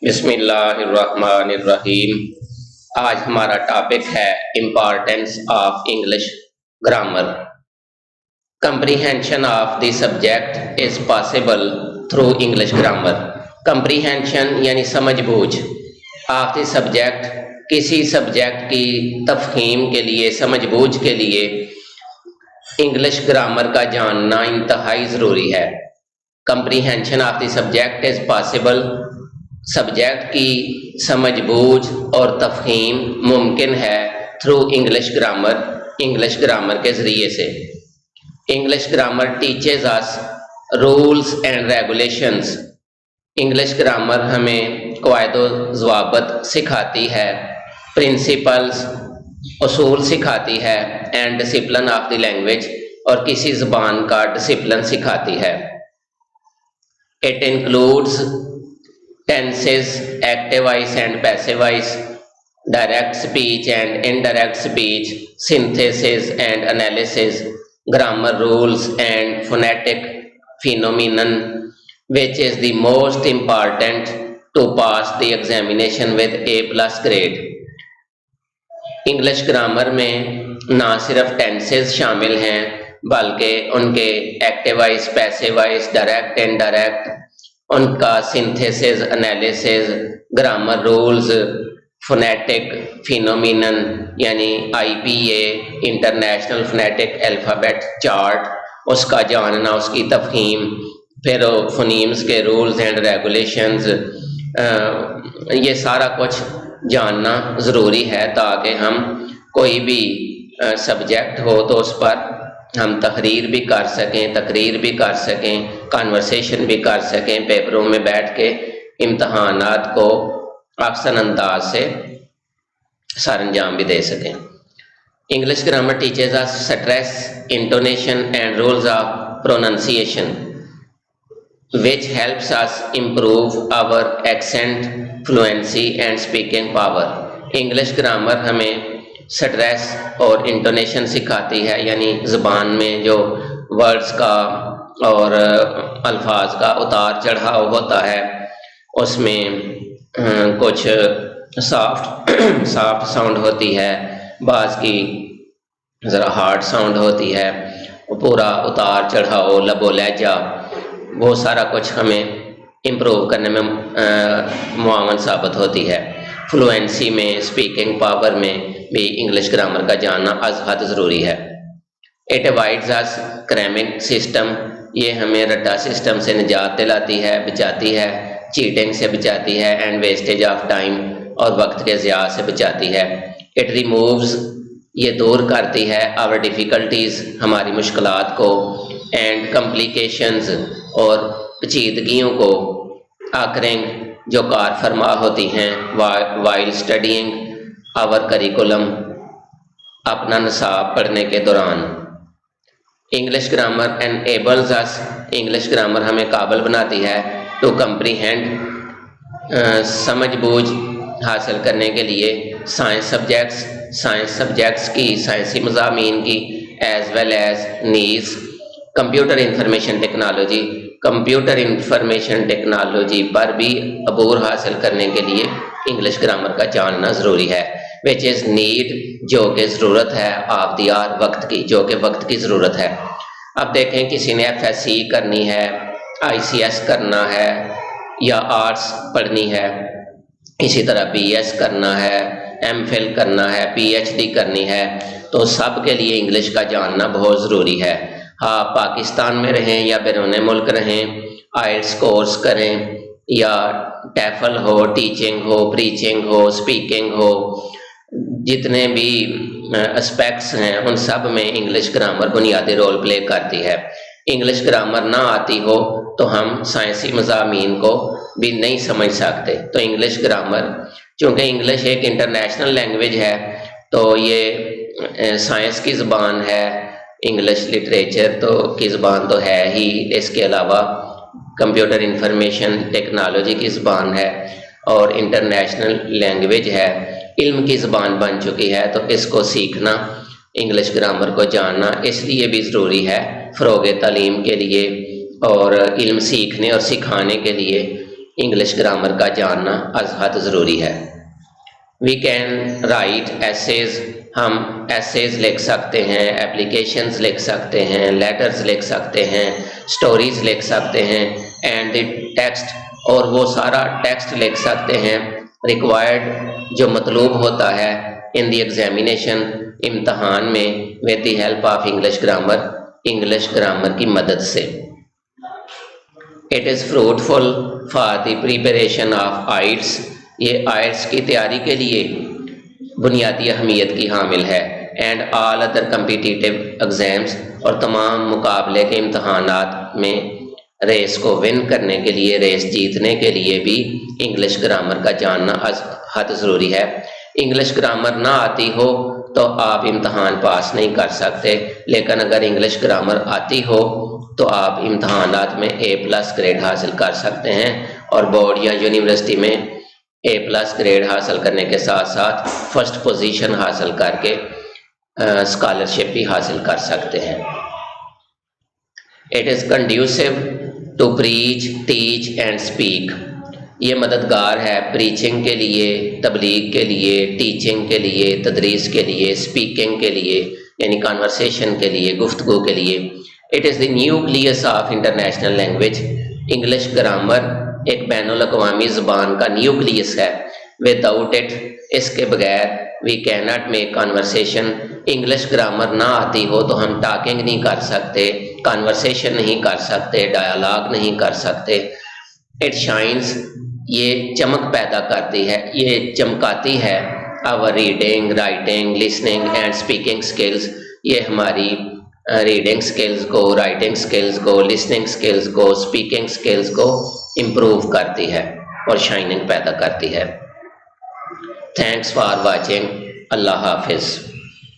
بسم اللہ الرحمن الرحیم۔ آج ہمارا ٹاپک ہے importance of English grammar. Comprehension of the subject is possible through English grammar. Comprehension یعنی سمجھ بوجھ آف دی سبجیکٹ، کسی سبجیکٹ کی تفہیم کے لیے، سمجھ بوجھ کے لیے انگلش گرامر کا جاننا انتہائی ضروری ہے۔ Comprehension of the subject is possible, subject کی سمجھ بوجھ اور تفہیم ممکن ہے through English grammar, English grammar کے ذریعے سے۔ English grammar teaches us rules and regulations, English grammar ہمیں قواعد و ضوابط سکھاتی ہے، پرنسپلز اصول سکھاتی ہے، and discipline of the language, اور کسی زبان کا ڈسپلن سکھاتی ہے۔ It includes tenses, active voice and passive voice, direct speech and indirect speech, synthesis and analysis, grammar rules and phonetic phenomenon, which is the most important to pass the examination with A+ grade۔ English grammar میں نہ صرف tenses شامل ہیں بلکہ ان کے active voice, passive voice, direct indirect, ان کا synthesis, analysis, grammar rules, phonetic phenomenon یعنی IPA international phonetic alphabet chart, اس کا جاننا، اس کی تفہیم، پھر فونیمز کے رولز اینڈ ریگولیشنز، یہ سارا کچھ جاننا ضروری ہے تاکہ ہم کوئی بھی سبجیکٹ ہو تو اس پر ہم تحریر بھی کر سکیں، تقریر بھی کر سکیں، کانورسیشن بھی کر سکیں، پیپروں میں بیٹھ کے امتحانات کو احسن انداز سے سر انجام بھی دے سکیں۔ English grammar teaches us stress, intonation and rules of pronunciation which helps us improve our accent, fluency and speaking power۔ English grammar ہمیں سٹریس اور انٹونیشن سکھاتی ہے، یعنی زبان میں جو ورڈز کا اور الفاظ کا اتار چڑھاؤ ہوتا ہے، اس میں کچھ سافٹ ساؤنڈ ہوتی ہے، بعض کی ذرا ہارڈ ساؤنڈ ہوتی ہے، پورا اتار چڑھاؤ، لب و لہجہ، وہ سارا کچھ ہمیں امپروو کرنے میں معاون ثابت ہوتی ہے۔ فلوئنسی میں، اسپیکنگ پاور میں بھی انگلش گرامر کا جاننا از حد ضروری ہے۔ اٹ اوائڈز اس کریمنگ سسٹم، یہ ہمیں رٹا سسٹم سے نجات دلاتی ہے، بچاتی ہے، چیٹنگ سے بچاتی ہے، اینڈ ویسٹیج آف ٹائم، اور وقت کے ضیاع سے بچاتی ہے۔ اٹ ریمووز، یہ دور کرتی ہے، آور ڈیفیکلٹیز، ہماری مشکلات کو، اینڈ کمپلیکیشنز، اور پیچیدگیوں کو، آکرنگ، جو کار فرما ہوتی ہیں، وائل اسٹڈیئنگ آور کریکولم، اپنا نصاب پڑھنے کے دوران۔ انگلش گرامر انیبلز اس، انگلش گرامر ہمیں قابل بناتی ہے ٹو کمپریہینڈ، سمجھ بوجھ حاصل کرنے کے لیے سائنس سبجیکٹس کی، سائنسی مضامین کی، ایز ویل ایز نیز computer information technology, computer information technology پر بھی عبور حاصل کرنے کے لیے انگلش گرامر کا جاننا ضروری ہے۔ which is need، جو کہ ضرورت ہے، آف دی آر، وقت کی، جو کہ وقت کی ضرورت ہے۔ اب دیکھیں کسی نے FSC کرنی ہے، ICS کرنا ہے، یا آرٹس پڑھنی ہے، اسی طرح BS کرنا ہے، MPhil کرنا ہے، PhD کرنی ہے، تو سب کے لیے انگلش کا جاننا بہت ضروری ہے۔ ہاں، پاکستان میں رہیں یا بیرون ملک رہیں، آئلٹس کورس کریں یا ٹیفل ہو، ٹیچنگ ہو، پریچنگ ہو، اسپیکنگ ہو، جتنے بھی اسپیکٹس ہیں ان سب میں انگلش گرامر بنیادی رول پلے کرتی ہے۔ انگلش گرامر نہ آتی ہو تو ہم سائنسی مضامین کو بھی نہیں سمجھ سکتے۔ تو انگلش گرامر، چونکہ انگلش ایک انٹرنیشنل لینگویج ہے تو یہ سائنس کی زبان ہے، انگلش لٹریچر کی زبان تو ہے ہی، اس کے علاوہ کمپیوٹر انفارمیشن ٹیکنالوجی کی زبان ہے اور انٹرنیشنل لینگویج ہے، علم کی زبان بن چکی ہے، تو اس کو سیکھنا، انگلش گرامر کو جاننا اس لیے بھی ضروری ہے، فروغ تعلیم کے لیے اور علم سیکھنے اور سکھانے کے لیے انگلش گرامر کا جاننا از حد ضروری ہے۔ وی کین رائٹ ایسیز، ہم ایسیز لکھ سکتے ہیں، اپلیکیشنز لکھ سکتے ہیں، لیٹرز لکھ سکتے ہیں، سٹوریز لکھ سکتے ہیں، اینڈ دی ٹیکسٹ، اور وہ سارا ٹیکسٹ لکھ سکتے ہیں ریکوائرڈ جو مطلوب ہوتا ہے ان دی ایگزامینیشن، امتحان میں، with the help of English grammar, English grammar کی مدد سے۔ It is fruitful for the preparation of IELTS, یہ آئلٹس کی تیاری کے لیے بنیادی اہمیت کی حامل ہے، and all other competitive exams, اور تمام مقابلے کے امتحانات میں ریس کو ون کرنے کے لیے، ریس جیتنے کے لیے بھی انگلش گرامر کا جاننا از حد ضروری ہے۔ انگلش گرامر نہ آتی ہو تو آپ امتحان پاس نہیں کر سکتے، لیکن اگر انگلش گرامر آتی ہو تو آپ امتحانات میں A+ گریڈ حاصل کر سکتے ہیں، اور بورڈ یا یونیورسٹی میں A+ گریڈ حاصل کرنے کے ساتھ ساتھ فرسٹ پوزیشن حاصل کر کے اسکالرشپ بھی حاصل کر سکتے ہیں۔ It is conducive to preach, teach and speak, یہ مددگار ہے پریچنگ کے لیے، تبلیغ کے لیے، ٹیچنگ کے لیے، تدریس کے لیے، اسپیکنگ کے لیے یعنی کانورسیشن کے لیے، گفتگو کے لیے۔ It is the nucleus of international language, English grammar ایک بین الاقوامی زبان کا نیوکلیس ہے۔ وداؤٹ اٹ، اس کے بغیر، we can not make conversation, English grammar نہ آتی ہو تو ہم ٹاکنگ نہیں کر سکتے، کانورسیشن نہیں کر سکتے، ڈائلاگ نہیں کر سکتے۔ اٹ شائنس، یہ چمک پیدا کرتی ہے، یہ چمکاتی ہے our reading, writing, listening and speaking skills, یہ ہماری ریڈنگ اسکلز کو، رائٹنگ اسکلز کو، لسننگ اسکلز کو، اسپیکنگ اسکلز کو امپروو کرتی ہے اور شائننگ پیدا کرتی ہے۔ تھینکس فار واچنگ، اللہ حافظ۔